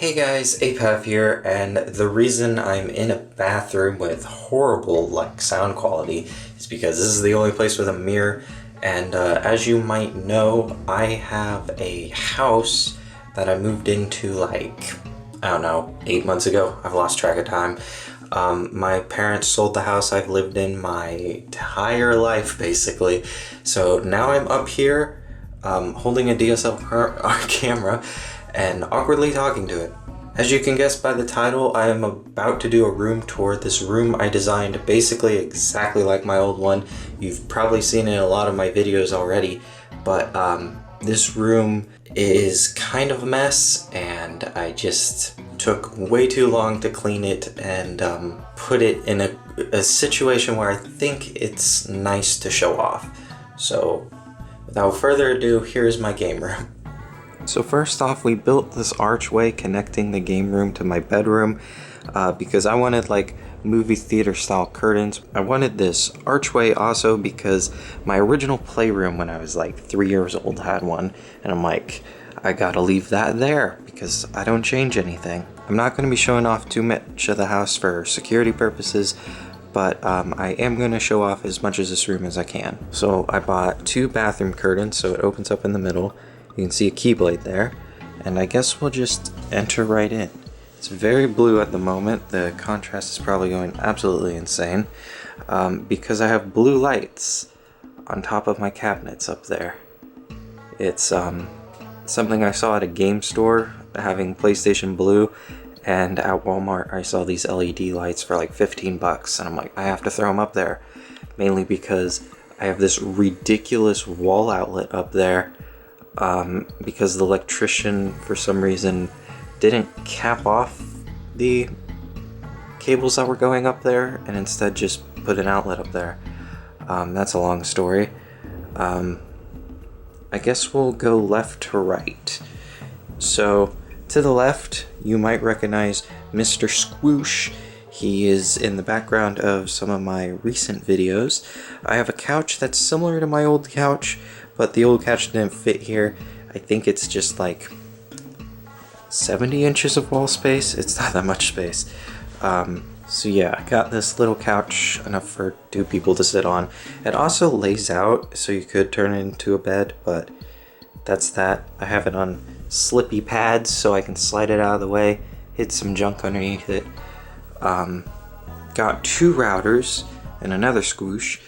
Hey guys, Apav here, and the reason I'm in a bathroom with horrible sound quality is because this is the only place with a mirror, and as you might know, I have a house that I moved into I don't know, 8 months ago. I've lost track of time. My parents sold the house I've lived in my entire life, basically. So now I'm up here holding a DSLR camera and awkwardly talking to it. As you can guess by the title, I am about to do a room tour. This room I designed basically exactly like my old one. You've probably seen it in a lot of my videos already, but this room is kind of a mess, and I just took way too long to clean it and put it in a situation where I think it's nice to show off. So without further ado, here's my game room. So first off, we built this archway connecting the game room to my bedroom because I wanted movie theater style curtains. I wanted this archway also because my original playroom when I was 3 years old had one, and I'm I gotta leave that there because I don't change anything. I'm not going to be showing off too much of the house for security purposes, but I am going to show off as much of this room as I can. So I bought 2 bathroom curtains, so it opens up in the middle. You can see a keyblade there, and I guess we'll just enter right in. It's very blue at the moment. The contrast is probably going absolutely insane because I have blue lights on top of my cabinets up there. It's something I saw at a game store, having PlayStation Blue, and at Walmart I saw these LED lights for $15, and I'm I have to throw them up there, mainly because I have this ridiculous wall outlet up there because the electrician for some reason didn't cap off the cables that were going up there and instead just put an outlet up there. That's a long story. I guess we'll go left to right. So to the left you might recognize Mr. Squoosh. He is in the background of some of my recent videos. I have a couch that's similar to my old couch, but the old couch didn't fit here. I think it's just 70 inches of wall space. It's not that much space. So yeah, I got this little couch, enough for 2 people to sit on. It also lays out, so you could turn it into a bed, but that's that. I have it on slippy pads so I can slide it out of the way, hit some junk underneath it. Got 2 routers and another Squoosh.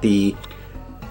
The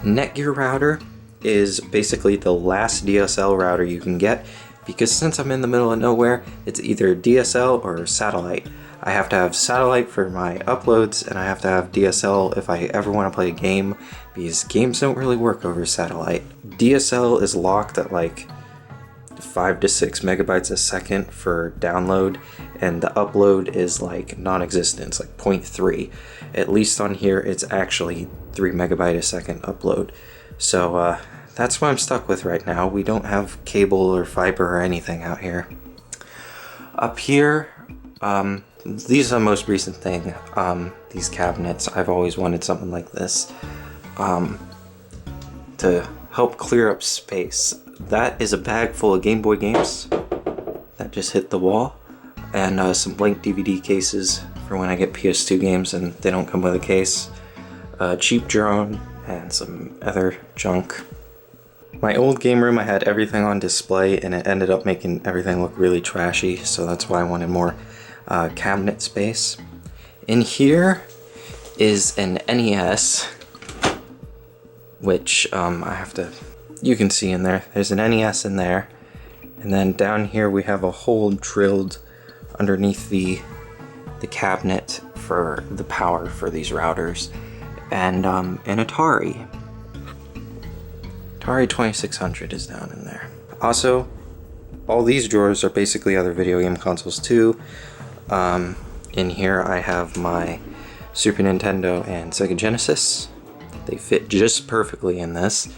Netgear router is basically the last DSL router you can get because since I'm in the middle of nowhere, it's either DSL or satellite. I have to have satellite for my uploads, and I have to have DSL if I ever want to play a game, because games don't really work over satellite. DSL is locked at 5 to 6 megabytes a second for download, and the upload is non-existent, it's 0.3. At least on here it's actually 3 megabyte a second upload. So that's what I'm stuck with right now. We don't have cable or fiber or anything out here. Up here, these are the most recent thing, these cabinets. I've always wanted something like this to help clear up space. That is a bag full of Game Boy games that just hit the wall, and some blank DVD cases for when I get PS2 games and they don't come with a case, a cheap drone, and some other junk. My old game room, I had everything on display, and it ended up making everything look really trashy, so that's why I wanted more cabinet space. In here is an NES, which you can see in there. There's an NES in there, and then down here we have a hole drilled underneath the cabinet for the power for these routers, and an Atari 2600 is down in there. Also, all these drawers are basically other video game consoles too. In here I have my Super Nintendo and Sega Genesis. They fit just perfectly in this.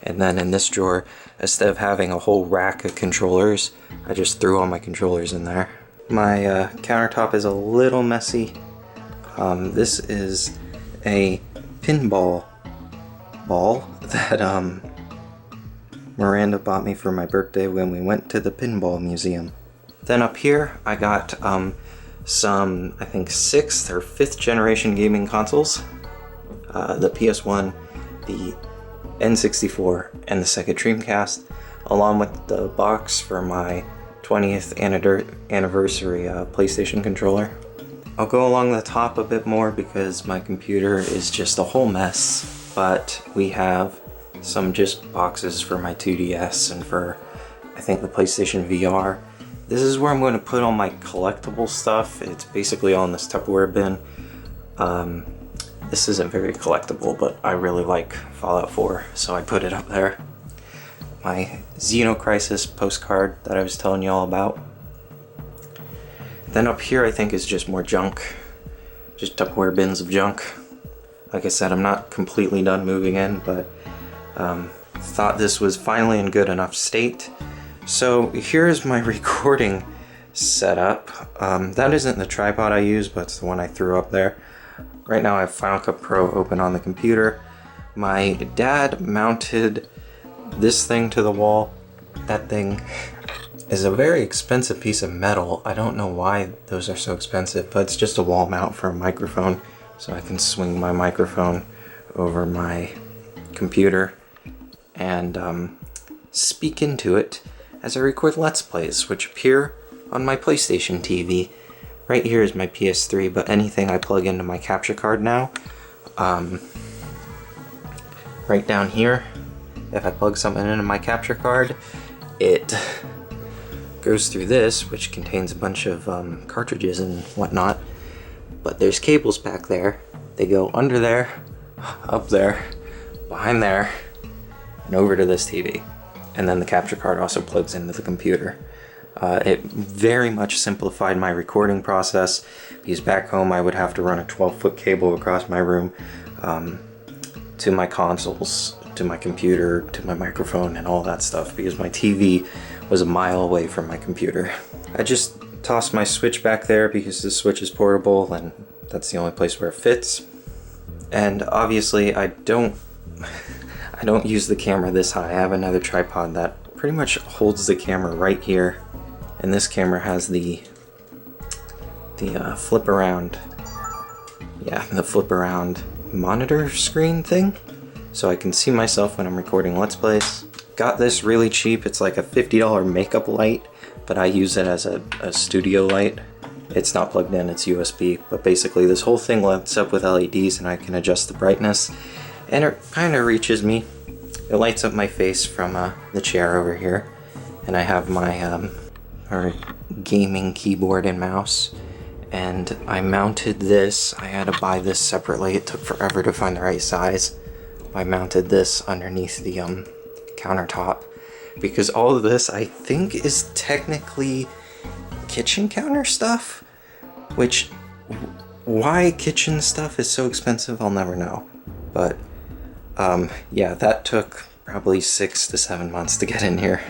And then in this drawer, instead of having a whole rack of controllers, I just threw all my controllers in there. My countertop is a little messy. This is a pinball ball that Miranda bought me for my birthday when we went to the pinball museum. Then up here, I got some, I think, 6th or 5th generation gaming consoles. The PS1, the N64, and the Sega Dreamcast, along with the box for my 20th anniversary PlayStation controller. I'll go along the top a bit more because my computer is just a whole mess, but we have some just boxes for my 2DS and for, I think, the PlayStation VR. This is where I'm going to put all my collectible stuff. It's basically all in this Tupperware bin. This isn't very collectible, but I really like Fallout 4, so I put it up there. My Xenocrisis postcard that I was telling you all about. Then up here I think is just more junk. Just Tupperware bins of junk. Like I said, I'm not completely done moving in, but thought this was finally in good enough state. So here's my recording setup. That isn't the tripod I use, but it's the one I threw up there. Right now I have Final Cut Pro open on the computer. My dad mounted this thing to the wall. That thing is a very expensive piece of metal. I don't know why those are so expensive, but it's just a wall mount for a microphone, so I can swing my microphone over my computer and speak into it as I record Let's Plays, which appear on my PlayStation TV. Right here is my PS3, but anything I plug into my capture card now, right down here, if I plug something into my capture card, it goes through this, which contains a bunch of cartridges and whatnot, but there's cables back there. They go under there, up there, behind there, and over to this TV. And then the capture card also plugs into the computer. It very much simplified my recording process, because back home I would have to run a 12-foot cable across my room to my consoles, to my computer, to my microphone, and all that stuff, because my TV was a mile away from my computer. I just tossed my Switch back there because the Switch is portable and that's the only place where it fits. And obviously I don't use the camera this high. I have another tripod that pretty much holds the camera right here, and this camera has the flip around, the flip around monitor screen thing, so I can see myself when I'm recording Let's Plays. Got this really cheap. It's like a $50 makeup light, but I use it as a studio light. It's not plugged in, it's USB, but basically this whole thing lights up with LEDs and I can adjust the brightness, and it kind of reaches me. It lights up my face from the chair over here, and I have my gaming keyboard and mouse, and I mounted this. I had to buy this separately. It took forever to find the right size. I mounted this underneath the countertop, because all of this I think is technically kitchen counter stuff, which why kitchen stuff is so expensive I'll never know, but yeah, that took probably 6 to 7 months to get in here.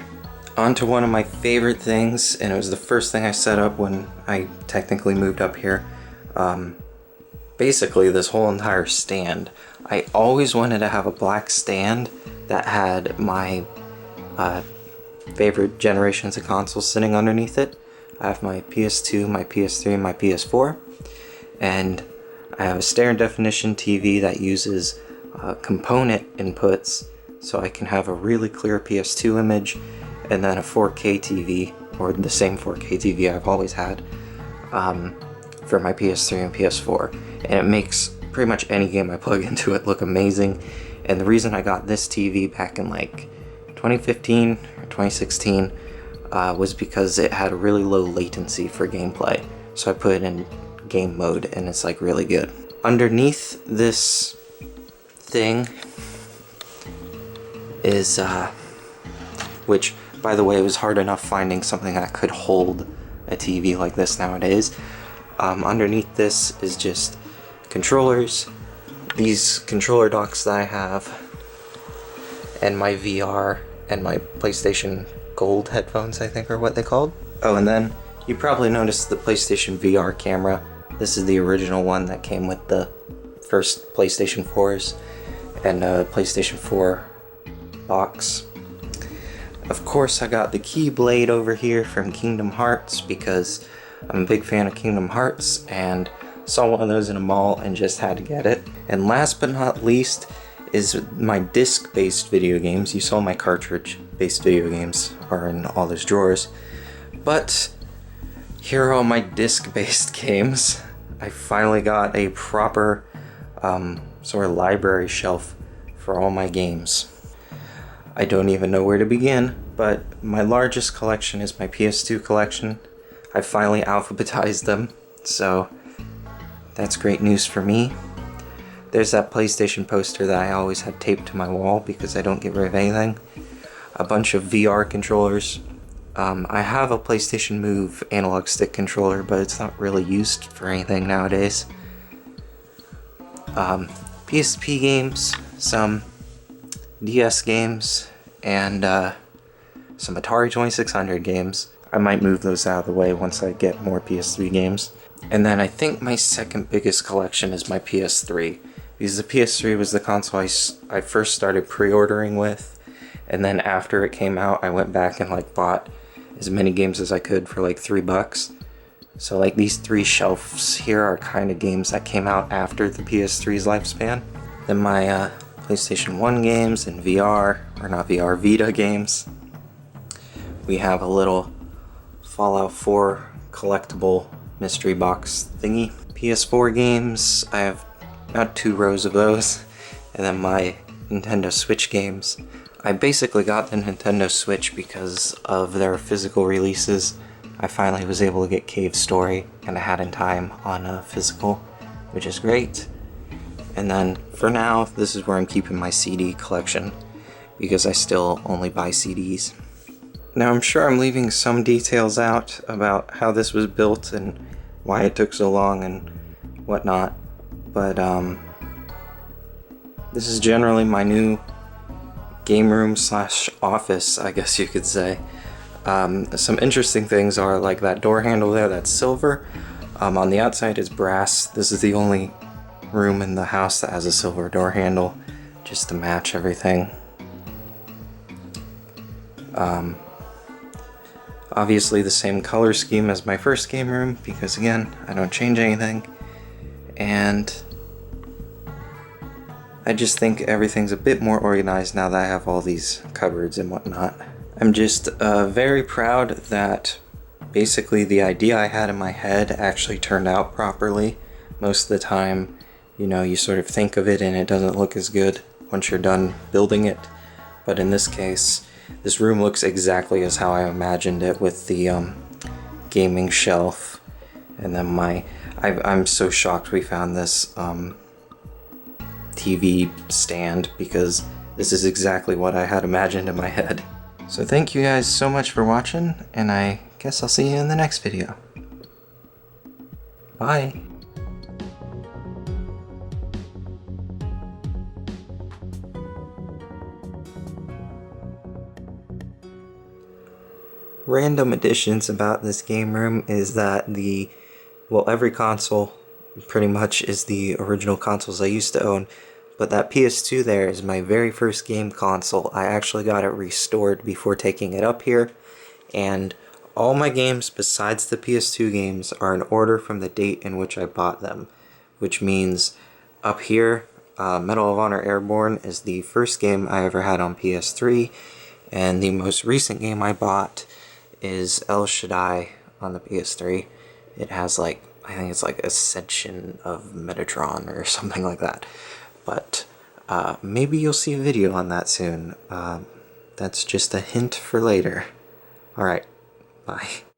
On to one of my favorite things, and it was the first thing I set up when I technically moved up here. Basically this whole entire stand. I always wanted to have a black stand that had my favorite generations of consoles sitting underneath it. I have my PS2, my PS3, and my PS4, and I have a standard definition TV that uses component inputs, so I can have a really clear PS2 image, and then a 4K TV, or the same 4K TV I've always had, for my PS3 and PS4, and it makes pretty much any game I plug into it look amazing. And the reason I got this TV back in like 2015 or 2016 was because it had a really low latency for gameplay, so I put it in game mode and it's like really good. Underneath this thing is which, by the way, it was hard enough finding something that could hold a TV like this nowadays. Underneath this is just controllers, these controller docks that I have, and my VR and my PlayStation Gold headphones, I think are what they're called. Oh, and then you probably noticed the PlayStation VR camera. This is the original one that came with the first PlayStation 4s and PlayStation 4 box. Of course, I got the Keyblade over here from Kingdom Hearts because I'm a big fan of Kingdom Hearts and saw one of those in a mall and just had to get it. And last but not least is my disc-based video games. You saw my cartridge-based video games are in all those drawers. But here are all my disc-based games. I finally got a proper sort of library shelf for all my games. I don't even know where to begin, but my largest collection is my PS2 collection. I finally alphabetized them, so that's great news for me. There's that PlayStation poster that I always had taped to my wall because I don't get rid of anything. A bunch of VR controllers. I have a PlayStation Move analog stick controller, but it's not really used for anything nowadays. PSP games, some DS games, and some Atari 2600 games. I might move those out of the way once I get more PS3 games. And then I think my second biggest collection is my PS3, because the PS3 was the console I first started pre-ordering with, and then after it came out I went back and bought as many games as I could for like $3. So these three shelves here are kind of games that came out after the PS3's lifespan. Then my PlayStation 1 games and VR, or not VR, Vita games. We have a little Fallout 4 collectible mystery box thingy. PS4 games, I have about 2 rows of those. And then my Nintendo Switch games. I basically got the Nintendo Switch because of their physical releases. I finally was able to get Cave Story, and I had in time on physical, which is great. And then for now, this is where I'm keeping my CD collection, because I still only buy CDs. Now I'm sure I'm leaving some details out about how this was built and why it took so long and whatnot, but this is generally my new game room slash office, I guess you could say. Some interesting things are like that door handle there, that's silver. On the outside is brass. This is the only room in the house that has a silver door handle, just to match everything. Obviously the same color scheme as my first game room, because again, I don't change anything. And I just think everything's a bit more organized now that I have all these cupboards and whatnot. I'm just very proud that basically the idea I had in my head actually turned out properly. Most of the time, you know, you sort of think of it and it doesn't look as good once you're done building it. But in this case, this room looks exactly as how I imagined it, with the gaming shelf. And then I'm so shocked we found this TV stand, because this is exactly what I had imagined in my head. So thank you guys so much for watching, and I guess I'll see you in the next video. Bye! Random additions about this game room is that every console pretty much is the original consoles I used to own, but that PS2 there is my very first game console. I actually got it restored before taking it up here, and all my games besides the PS2 games are in order from the date in which I bought them, which means up here, Medal of Honor Airborne is the first game I ever had on PS3, and the most recent game I bought is El Shaddai on the PS3. It has I think it's Ascension of Metatron or something like that. But maybe you'll see a video on that soon. That's just a hint for later. Alright, bye.